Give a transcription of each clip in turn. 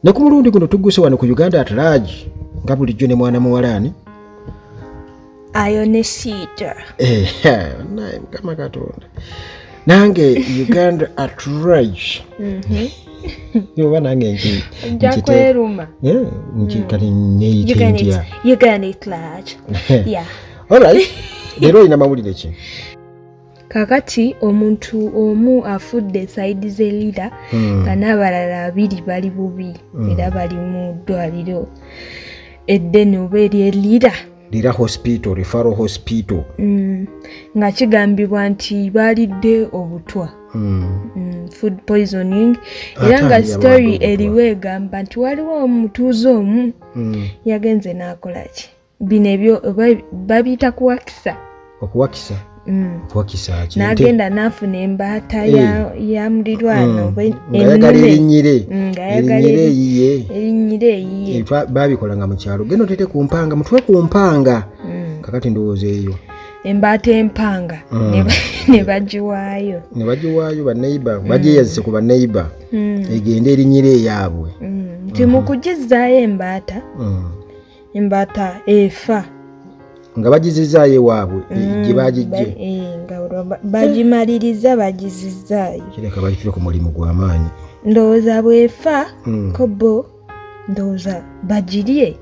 ne ku mulundi guno tugguse wano ku Uganda at large nga bulijjo ne mwana muwalaani Ayonesita naye Mukama Katonda nange Uganda at large yoba nange njakweruma kati neyite ntya Uganda at large yeah alright leero olina mawulire ki kakati omuntu omu afudde saidi z'erira nga n'abalala 2 bali bubi era bali mu ddwaliro eddene oba ery'erira Lira hospital, referral hospital. Nga kigambibwa nti balidde obutwa. Food poisoning. Era nga story eriwe egamba nti waliwo omutuuze omu yagenze n'akola ki. Bino ebyo babiyita kuwakisa. Okuwakisa? Kuwakisa ki? N'agenda n'afuna embaata ya mulirwano. Erinyire eyiye. Babikolanga mu kyalo. Genda otete ku mpanga, mutwe ku mpanga. Kakati ndowooza eyo. Embaata empanga ne bagiwaayo. Ne bagiwaayo banneiba, bagyeyazise ku banneiba. Egende erinyire eyaabwe. Nti mu kugizaayo embaata efa. Nga bagizizaayo ewaabwe gye bagijje. Nga bagimaliriza bagizizaayo. Kireka bagitule ku mulimu gw'amaanyi. Ndowooza bwefa kobo ndowooza bagirye.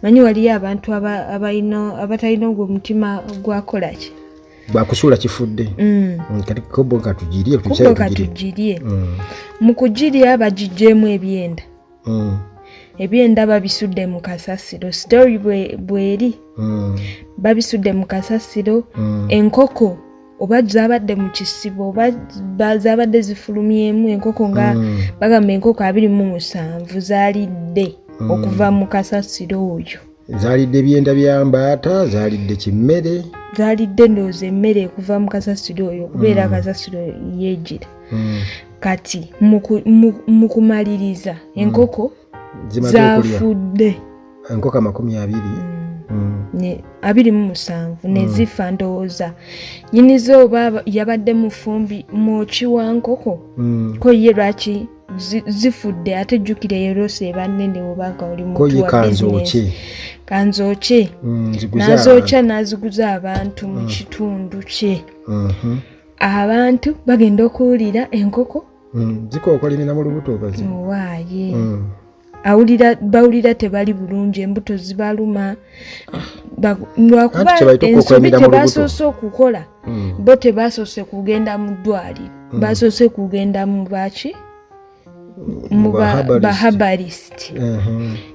Manyi waliyo abantu abatalina ogwo omutima gwakola ki? Bakusuula kifudde. Kati kobo katugirye. Mu kugirya bagijjeemu ebyenda. Ebyenda babisudde mu kasasiro. Story bweri. Babisudde mu kasasiro. Enkoko oba zabadde mu kisibo oba zabadde zifulumyemu enkoko nga bagamba enkoko 27 zaalidde okuva mu kasasiro oyo. Zaalidde ebyenda bya mbaata, zaalidde kimmere. Zaalidde ndowooza emmere okuva mu kasasiro oyo okubeera kasasiro yeegira. Kati mu kumaliriza enkoko zafudde. Enkoko 20. Ne 27 ne zifa ndowooza. Nyinizo oba yabadde mu fumbi mwoki wa nkoko. Ko ye lwaki zifudde ate jjukira yerose banene obanga oli muntu wa business. Kanzooke. Nazoocha naziguza abantu mu kitundu kye. Abantu bagenda okuwulira enkoko. Zikookolimina mu lubuto bazi. Waaye. Bawulira tebali bulungi embuto zibaluma lwakuba ensobi tebasoose okukola bo tebasoose kugenda mu ddwaliro basoose kugenda mu baki mu bahabalist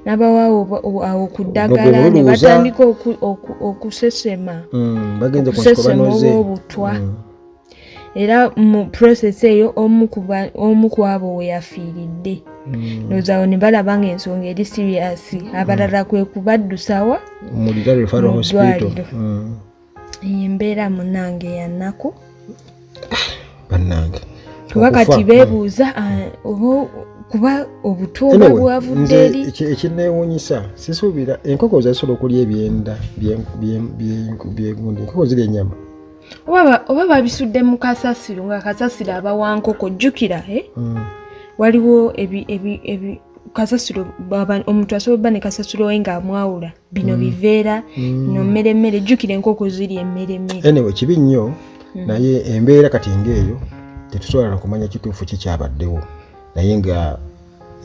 n'abawaawo awo ku ddagala ne batandika okusesema obutwa era mu process eyo omu ku abo we yafiiridde. Nozaawo ne balaba ng'ensonga eri serious abalala kwe kubaddusawa mu referral hospital. Embeera munnange ya nnaku bannange kuba kati beebuuza kuba obutumba bwavudde eri ekineewuunyisa sisuubira enkoko zasobola okulya ebyenda byegundi enkoko zirya ennyama oba babisudde mu kasasiro nga kasasiro abawankoko jjukira waliwo kasasiro omuntu asobola ne kasasiro we ng'amwawula bino biveera no mmere jjukira enkoko ziri emmere. Anyway kibi nnyo naye embeera kati ng'eyo tetusobola kumanya kituufu kikyabaddewo naye nga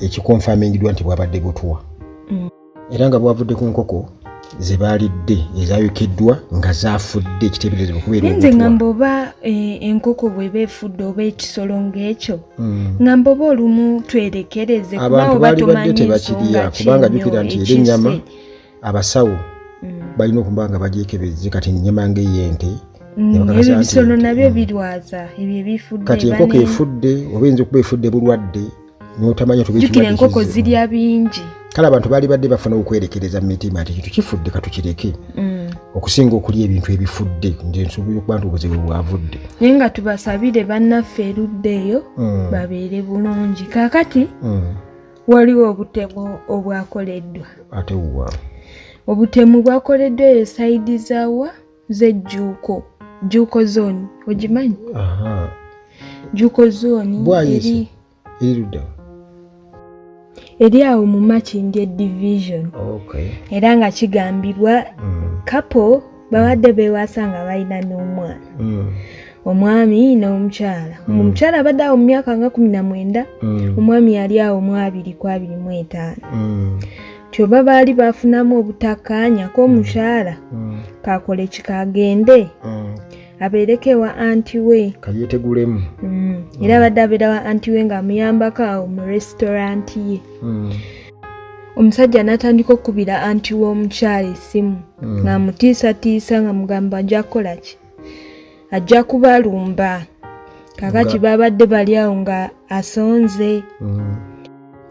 ekikonfamingiddwa nti bwabadde butwa era nga bwavudde ku nkoko ze baalidde ezaayokeddwa nga zaafudde ekiteeberezebwa kubeera obutwa. Nze ngamba oba enkoko bw'eba efudde oba ekisolo ng'ekyo ngamba oba olumu twerekereze abantu baali badde tebakirya kubanga jjukira nti era ennyama abasawo balina okuba nga bagyekebeze kati ennyama ng'ey'ente ebyo bisolo nabyo birwaza ebyo ebifudde kati enkoko efudde oba eyinza okuba efudde bulwadde n'otamanya jjukira enkoko zirya bingi. Kale abantu baali badde bafuna okwerekereza mu mitima nti ekintu kifudde katukireke okusinga okulya ebintu ebifudde nti nsuubira okuba nti obuzibu bwavudde. Naye nga tubasabire bannaffe erudde eyo babeere bulungi. Kaakati waliwo obutemu obwakoleddwa. Ate wa obutemu bwakoleddwa eyo sayidi zaawa z'ejjuuko zooni ogimanyi? Aha. Jjuuko zooni eri ludda eri awo mu Makindye division. Era nga kigambibwa couple babadde beewaasa nga balina n'omwana. Omwami n'omukyala. Omukyala abadde awo mu myaka nga 19, omwami yali awo mu 20-25. Kyoba baali bafunamu obutakkaanya k'omukyala kakole kikagende abeereko ewa anti we kalyetegulemu. Era abadde abeera wa anti we ng'amuyambako awo mu restaurant ye. Omusajja n'atandika okukubira anti w'omukyala essimu ng'amutiisatiisa nga mugamba ajja kukola ki? Ajja kubalumba. Kakati babadde bali awo nga asonze.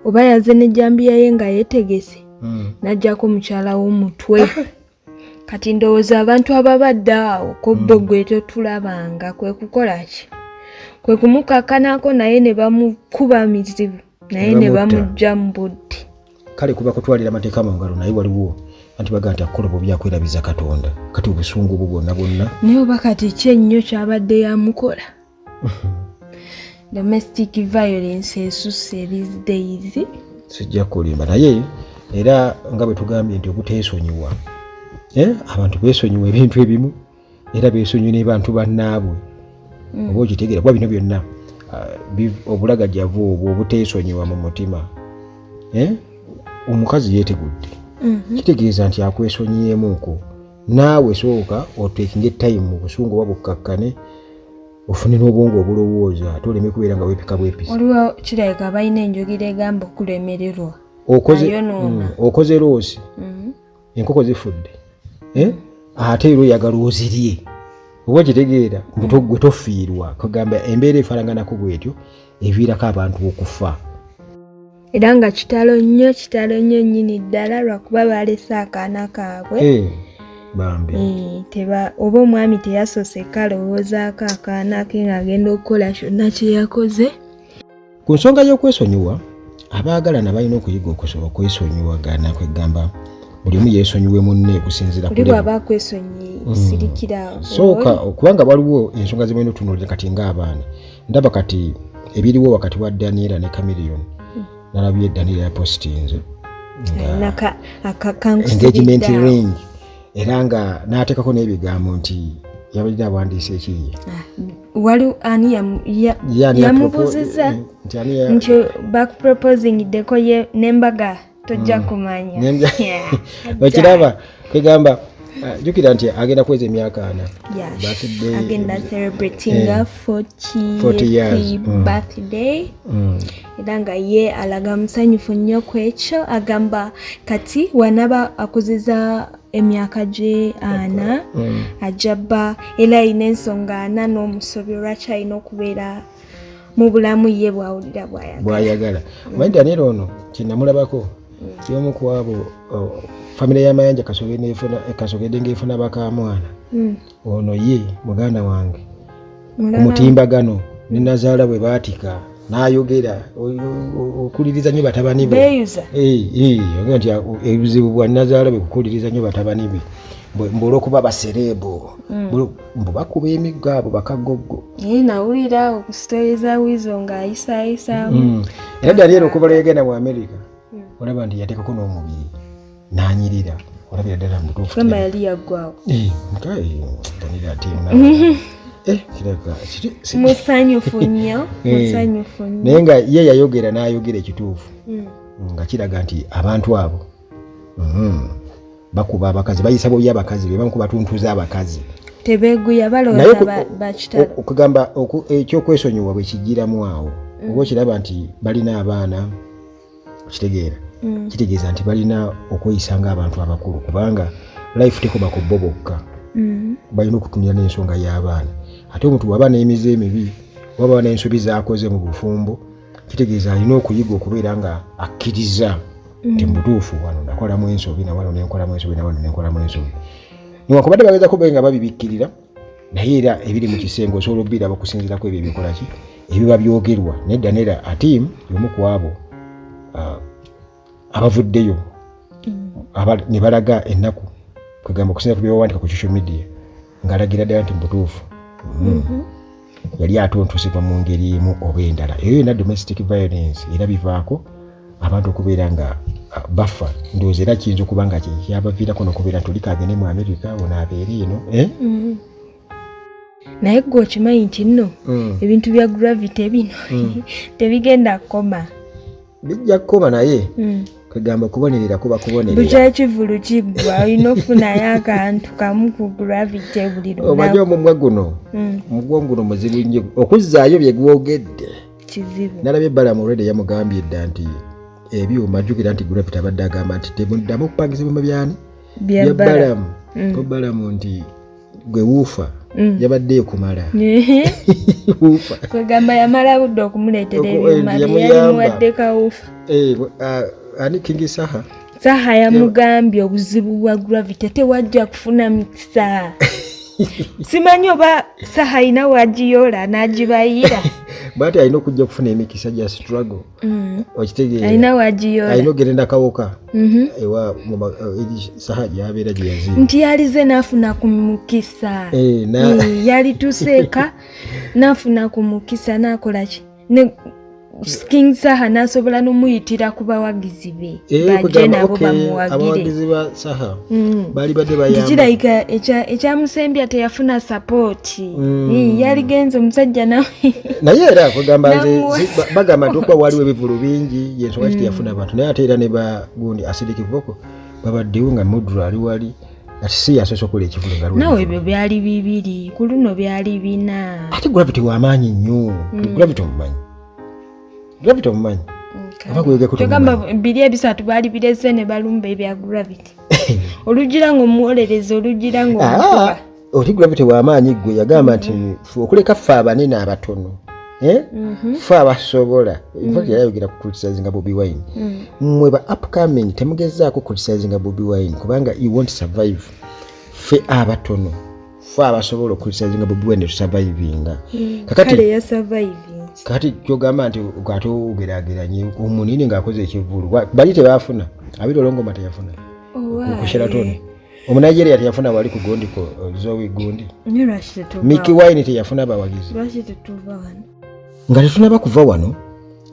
Oba yaze n'ejjambiya ye nga yeetegese n'ajjako omukyala w'omutwe. Kati ndowooza abantu ababadde awo ko bo gwe totulabanga kwe kukola ki? Kwe kumukakkanako naye ne bamukuba mizibu naye ne bamugja mu budde. Kale kuba kutwalira amateeka mu ngalo naye waliwo anti baga nti akukola obo byakwerabiza Katonda. Kati obusungu bwo bwonna bwonna. Naye oba kati ki ennyo kyabadde yamukola? Domestic violence esusse these days. Sijja kulimba naye era nga bwe tugambye nti obuteesonyiwa. Abantu beesonyiwa ebintu ebimu era beesonyiwa n'abantu bannaabwe. Oba okitegeera kuba bino byonna obulagajjavu obwo obuteesonyiwa mu mutima. Omukazi yeetegudde. Kitegeeza nti akwesonyiyeemuko. Naawe sooka oteekinga time mu busungu oba bukkakkane ofune n'obwongo obulowooza ate oleme kubeera nga weepika bwepisi. Waliwo kirabika balina enjogera egamba okulemererwa. Okoze loosi enkoko zifudde. Ate era oyagala ozirye. Oba kitegeera gwe tofiirwa kugamba embeera efalanganako bwetyo eviirako abantu okufa. Era nga kitalo nnyo nnyini ddala lwakuba balese akaana kaabwe. Bambi. Oba omwami teyasoose kalowoozaako akaana ke ng'agenda okukola kyonna kye yakoze. Ku nsonga y'okwesonyiwa abaagalana balina okuyiga okusobola okwesonyiwagana kwegamba buli omu yeesonyiwe munne okusinziira kuli bw'aba akwesonyiye sirikira. Sooka kubanga waliwo ensonga ze mulina otunuulira kati ng'abaana. Ndaba kati ebiriwo wakati wa Daniela ne Chameleone. Nalabye Daniela yapositinze engagement ring era nga n'ateekako n'ebigambo nti yabalina awandiisa ekiye. Waliwo ani yamubuzizza nti back proposing deko ye n'embaga tojja kumanya. Okiraba kwegamba jukira nti agenda kweza emyaka 4. Agenda celebrating 40 years birthday. Era nga ye alaga musanyufu nnyo ku ekyo agamba kati wanaba akuziza emyaka gye 4 ajaba era alina ensonga 4 n'omusobi lwaki alina okubeera mu bulamu ye bw'awulira Manyi Daniel ono kinamulabako y'omu ku abo famire y'amayanja kasogedde ng'efuna bakamwana. Ono ye muganda wange ku mutimbagano ne nazaala bwe baatika n'ayogera okuliriza nnyo batabani be. Ogenda nti ebizibu bwa nazaala bwe kukuliriza nnyo batabani be olw'okuba basereebo mbu bakuba emiggo abo bakagoggo. Nawulira okusitoliza wizo ng'ayisaayisaamu. Era Daniel okuva yagenda mu Amerika olaba nti yateekako n'omubiri n'anyirira. Olabira ddala mutuufu gamba yali yaggwawo. Daniel atiina musanyufu nnyo. Naye nga ye yayogera n'ayogera ekituufu nga kiraga nti abantu abo bakuba abakazi bayisa bubi abakazi be bamu kubatuntuza abakazi tebeeguya balowooza bakitalo. Okugamba ekyokwesonyiwa bwe kijjiramu awo oba okiraba nti balina abaana okitegeera kitegeeza nti balina okweyisa ng'abantu abakulu kubanga life tekoba ku bo bokka. Balina okutunira n'ensonga y'abaana. Ate omuntu bw'aba n'emize emibi waba n'ensobi z'akoze mu bufumbo kitegeeza alina okuyiga okubeera nga akkiriza nti mutuufu wano nakolamu ensobi na wano nenkolamu ensobi na wano nenkolamu ensobi. Newankubadde bageza kuba nga babibikkirira naye era ebiri mu kisenge osobola obbiraba okusinziirako ebyo ebikola ki ebiba byogerwa. Naye Daniela Atim y'omu ku abo abavuddeyo ne balaga ennaku kwegamba okusinziira ku byewawandika ku social media ng'alagira ddala nti mutuufu yali atontusibwa mu ngeri emu oba endala. Eyo yonna domestic violence era bivaako abantu okubeera nga bafa ndowooza era kiyinza okuba nga kyabaviirako n'okubeera nti oli kaagende mu America ono abeera eno naye gwe okimanyi nti nno ebintu bya gravity bino tebigenda kukoma bijja kukoma naye kagamba kubonerera kuba kubonerera bukyekivulu kiggwa olina ofunayo akantu kamu ku gravity buli lunaku omanyi omumwa guno omugwa guno muzibu nnyo okuzzaayo bye gwogedde kizibu nalabye Balamu already yamugambye dda nti ebyuma jjukira nti gravity abadde agamba nti temuddamu okupangisa mu byani bya Balamu ko Balamu nti gwe wuufa yabadde ekumala wuufa kwegamba yamala budde okumuleetera ebyuma yamuwadde kawuufa ani King Saha yamugambye obuzibu bwa gravity tewajja kufuna mikisa simanyi oba Saha alina wagiyoola n'agibayira bati alina okujja kufuna emikisa gya struggle okitegeera alina wagiyoola alina ogenda kawoka ewa Saha gyabeera gye yazimba nti yalize n'afuna ku mukisa yali tuseeka n'afuna ku mukisa n'akola ki King Saha n'asobola n'omuyitira ku bawagizi be bajje nabo bamuwagire abawagizi ba Saha bali badde bayamba kirayika ekyamusembya teyafuna sapooti yaligenze omusajja naye era kugamba nze bagamba nti okuba waliwo ebivulu bingi yensonga kiti yafuna abantu naye ate era ne bagundi acidic voko babaddewo nga Mudru ali wali ati si yasoose okola ekivulu nga nawe ebyo byali bibiri ku luno byali bina ate gravity w'amaanyi nnyo gravity omumanyi gravity omumanyi togamba biri ebisatu baali bireze ne balumba ebya gravity olugira ng'omuwolereza olugira ng'omukuba oti gravity w'amaanyi gwe yagamba nti okuleka ffe abanene abatono ffe abasobola infact yayogera ku criticizinga Bobi Wine mmwe ba upcoming temugezaako criticizinga Bobi Wine kubanga you won't survive ffe abatono ffe abasobola okulicizinga Bobi Wine tusurvivinga kale ya surviving kati kyogamba nti ate ogeraageranye omunini ng'akoze ekivulu bali tebaafuna abiri olongoma teyafuna ku Sheraton omunigeria teyafuna bali ku Gondi ko Zoe Gondi Mickey Wine teyafuna abawagizi nga tetunaba kuva wano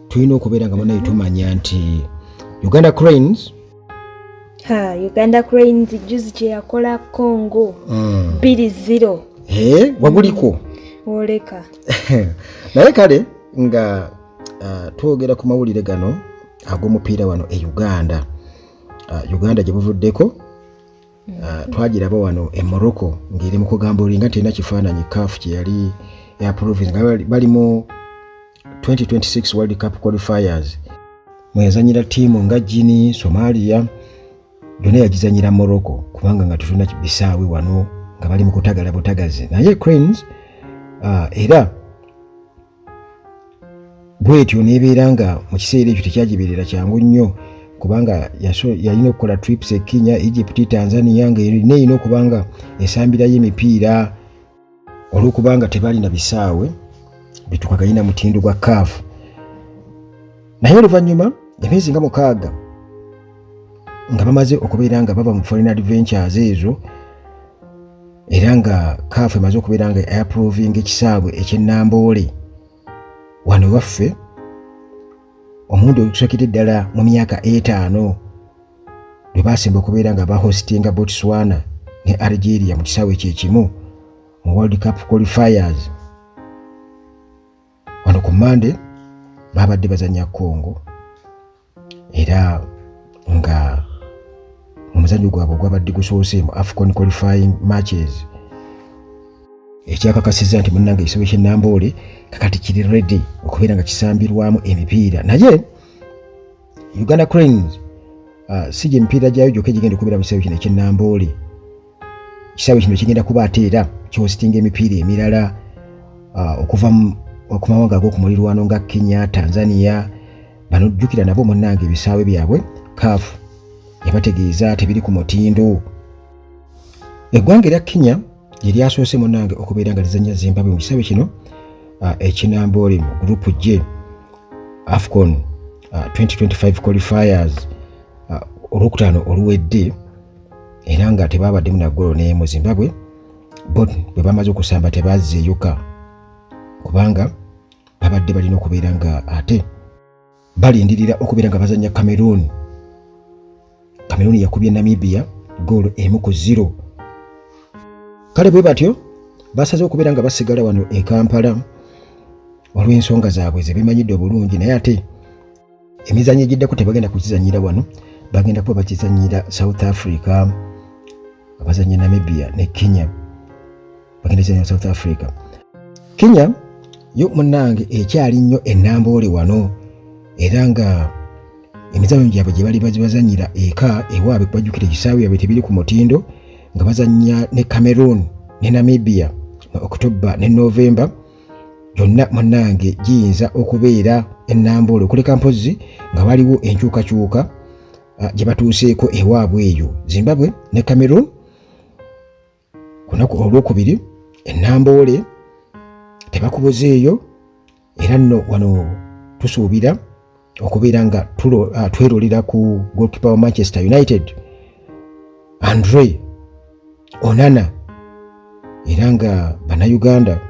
tulina okubeera nga munaye tumanya nti Uganda Cranes juzi kye yakola Congo 2-0 waguliko oleka naye kale nga twogera ku mawulire gano ag'omupiira wano e Uganda gye buvuddeko twagiraba wano e Morocco ng'eri mu kugamba olinga terina kifaananyi CAF kye yali approving nga bali mu 2026 World Cup qualifiers mwezanyira ttiimu nga Guinea, Somalia yonna yagizanyira Morocco kubanga nga tetulina bisaawe wano nga bali mu kutagala butagazi naye Cranes era bwetyo nebeera nga mu kiseera ekyo tekyagibeerera kyangu nnyo kubanga yalina okukola trips e Kenya, Egypt, Tanzania ng'erina okubanga esambirayo emipiira olw'okubanga tebalina bisaawe bitukaganyina mutindo gwa CAF naye oluvannyuma emyezi nga 6 nga bamaze okubeera nga baba mu foreign adventures ezo era nga CAF emaze okubeera nga approving ekisaawe eky'ennamboole wano waffe omundi okusokera ddala mu myaka 5 lwe basemba okubeera nga bahostinga Botswana ne Algeria mu kisaawe kyekimu mu World Cup qualifiers wano ku Monday babadde bazanya Congo era nga omuzannyo gwabwe gwabadde gusoose mu AFCON qualifying matches ekyakakasiza nti munnange ekisaawe ky'ennamboole kakati kiri ready okubeera nga kisambirwamu emipiira naye Uganda Cranes si gye emipiira gyayo gyokka gigenda okubeera mu kisaawe kino eky'ennamboole kisaawe kino kigenda kuba ate era kihositinga emipiira emirala okuva ku mawanga ag'okumulirwano nga Kenya, Tanzania bano jjukira nabo munnange ebisaawe byabwe CAF yabategeeza tebiri ku mutindo eggwanga erya Kenya gye lyasoose munnange okubeera nga lizanya Zimbabwe mu kisaawe kino ekinamboole mu gurupu G AFCON 2025 qualifiers olwokutaano oluwedde era nga tebabaddemu na ggolo n'emu Zimbabwe bo bwe bamaze okusamba tebazzeeyoka kubanga babadde balina okubeera nga ate balindirira okubeera nga bazanya Cameroon yakubye Namibia goal 1-0. Kale bwe batyo basaze okubeera nga basigala wano e Kampala olw'ensonga zaabwe zebimanyidde obulungi, naye ate emizannyo egiddako tebagenda kukizanyira wano, bagenda kuba bakizanyira South Africa. Abazanya Namibia ne Kenya bagenda kuzanyira South Africa. Kenya yo munnange ekyali nnyo ennamboole wano, era nga emizannyo gyabwe gye bali bazanyira eka ewaabwe kubajjukira ekisaawe yabwe tebiri ku mutindo, nga bazanya ne Cameroon ne Namibia mu October ne November. Gyonna munnange giyinza okubeera ennamboole okuleka mpozi nga waliwo enkyukakyuka gye batuuseeko ewaabwe eyo. Zimbabwe ne Cameroon ku lunaku olwokubiri ennamboole tebakubuzeeyo, era nno wano tusuubira okubeera nga twerolera ku goalkeeper wa Manchester United Andre Onana, era nga bannayuganda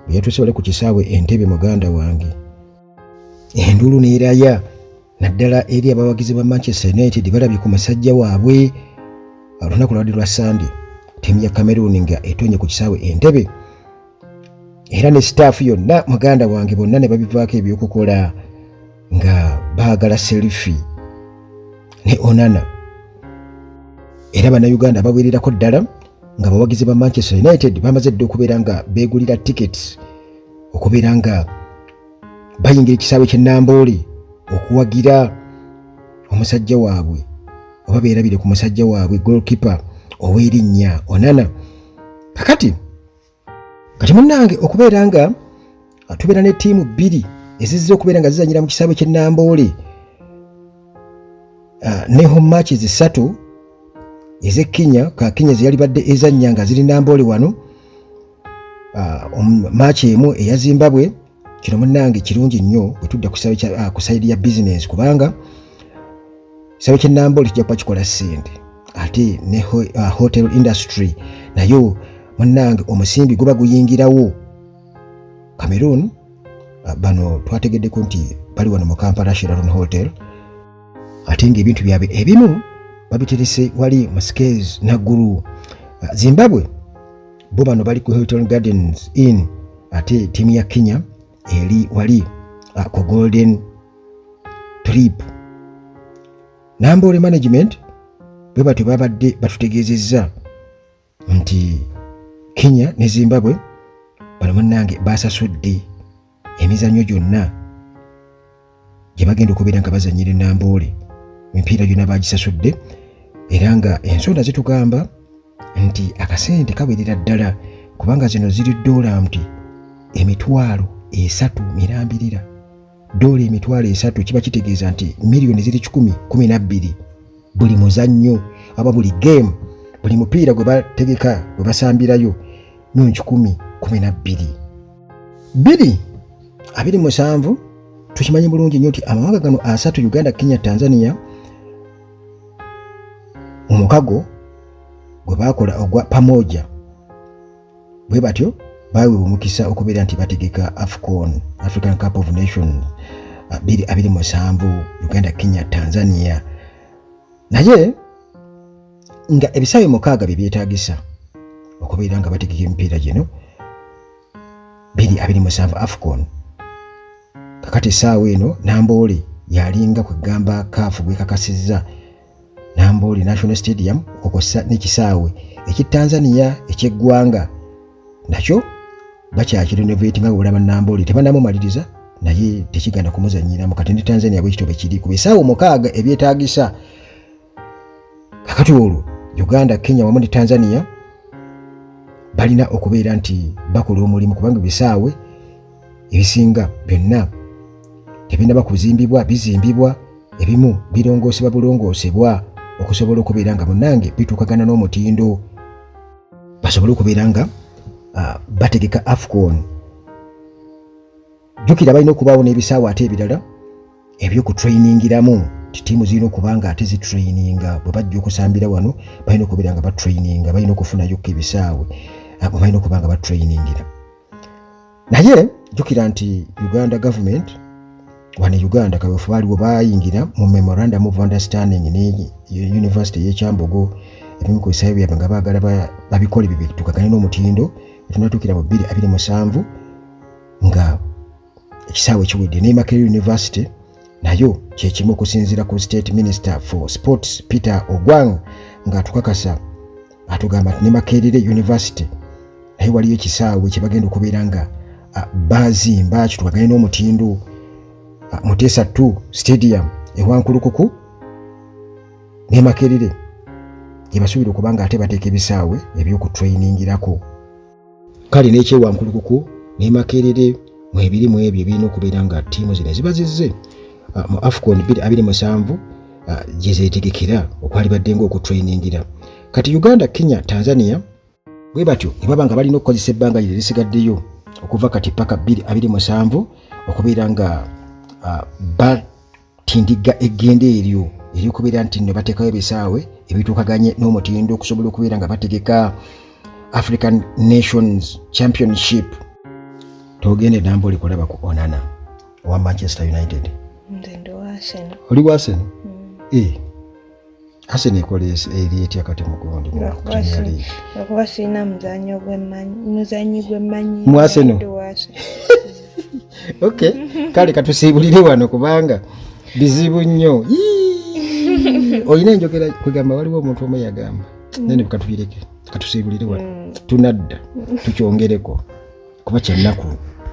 bwe yatuuse wali ku kisaawe Entebbe muganda wange, enduulu neeraya naddala eri abawagizi ba Manchester United balabye ku musajja waabwe olunaku lwabadde lwa Sunday, ttiimu ya Cameroon nga etonye ku kisaawe Entebbe, era ne staff yonna muganda wange bonna ne babivaako ebyokukola nga baagala selfie ne Onana. Era bannayuganda baweererako ddala nga bawagizi ba Manchester United bamaze dde okubeera nga beegulira tickets okubeera nga bayingira ekisaawe ky'ennamboole okuwagira omusajja waabwe oba beerabire ku musajja waabwe goalkeeper ow'erinnya Onana. Kati munnange okubeera nga tubeera ne ttiimu bbiri ezizze okubeera nga zizanyira mu kisaawe ky'ennamboole ne home matches 3 eze Kenya ze yali badde ezannya nga ziri nnamboole wano, match emu eya Zimbabwe. Kino munnange kirungi nnyo bwe tudda ku sayidi ya business, kubanga kisaawe ky'ennamboole kijja kuba kikola ssente, ate ne hotel industry nayo munnange omusimbi guba guyingirawo. Cameroon bano twategeddeko nti bali wano mu Kampala Sheraton Hotel, ate ng'ebintu byabwe ebimu babiterese wali mu Skes Naggulu. Zimbabwe bo bano bali ku Hilton Gardens Inn, ate ttiimu ya Kenya eri wali ku Golden Trip. Namboole management bwe batyo babadde batutegeezezza nti Kenya ne Zimbabwe bano munnange basasudde emizannyo gyonna gye bagenda okubeera nga bazannyira ennamboole, emipiira gyonna bagisasudde, era nga ensonda zitugamba nti akasente kawerera ddala, kubanga zino ziri $3 mirambirira. $3 kiba kitegeeza nti miliyoni ziri 10-12 buli muzannyo aba buli game, buli mupiira gwe bategeka gwe basambirayo $10-12. 2027 tukimanyi bulungi nnyo nti amawanga gano asatu Uganda, Kenya, Tanzania omukago gwe bakola ogwa pamoja bwe batyo baweebwa omukisa okubeera nti bategeka AFCON, African Cup of Nations 2027 Uganda, Kenya, Tanzania, naye nga ebisaawe 6 bye byetaagisa okubeera nga bategeka emipiira gino 2027 AFCON. Kakati essaawa eno Namboole yalinga kwegamba CAF gwekakasizza Namboole National Stadium okukosa n'ekisaawe ekitanzania eky'eggwanga nakyo bakyakirenovating nga olaba Namboole tebannamumaliriza naye tekigenda kumuzannyiramu kati ne Tanzania bwekityo bwe kiri ku bisaawe 6 ebyetaagisa. Kakati olwo Uganda, Kenya wamu ne Tanzania balina okubeera nti bakola omulimu, kubanga bisaawe ebisinga byonna tebinaba kuzimbibwa, bizimbibwa, ebimu bulongoosebwa okusobola okubeera nga munnange bituukagana n'omutindo basobole okubeera nga bategeka AFCON. Jjukira balina okubaawo n'ebisaawe ate ebirala ebyokutrainingiramu, ttiimu zirina okuba nga ate zitraininga bwe bajja okusambira wano balina okubeera nga batraininga, balina okufunayo ebisaawe bwe balina okuba nga batrainingira. Naye jjukira nti Uganda government wano Uganda kaweefube waliwo bayingira mu memorandum of understanding ne University y'e Kyambogo ebimu ku bisaawe byabwe nga baagala babikole bibiri tukakane n'omutindo etunatuukira mu 2027 nga ekisaawe kiwedde ne Makerere University nayo kyekimu okusinziira ku State Minister for Sports Peter Ogwang nga atukakasa atugamba ne Makerere University naye waliyo ekisaawe kye bagenda okubeera nga bazimba kitukakane n'omutindo Mutesa 2 Stadium ewankulukuku ne Makerere yebasuubira okubanga ate bateeka ebisaawe ebyokutrainingirako kale n'ekyewankulukuku ne Makerere mwebirimu ebyo birina okubeera nga ttiimu zino zibazizze mu AFCON 2027 gye zeetegekera okwalibadde ng'okutrainingira kati Uganda, Kenya, Tanzania bwe batyo ne baba nga balina okukozesa ebbanga lye lisigaddeyo okuva kati paka 2027 okubeera nga batindiga eggenda eryo eryokubeera nti nno bateekayo ebisaawe ebituukaganye n'omutindo okusobola okubeera nga bategeka African Nations Championship. Togende Nambo likulaba ku Onana wa Manchester United. Ndio Arsenal. Oli wa Arsenal? Arsenal ekole eri etya kati mu gundi mu Premier League. Okuba sina muzanyi gw'emmanyi. Mu Arsenal. Okay, kale katusiibulire wano kubanga bizibu nnyo. Olina enjogera kugamba waliwo omuntu omu yagamba. Nene katubireke katusiibulire wano. Tunadda tukyongereko kuba kyennaku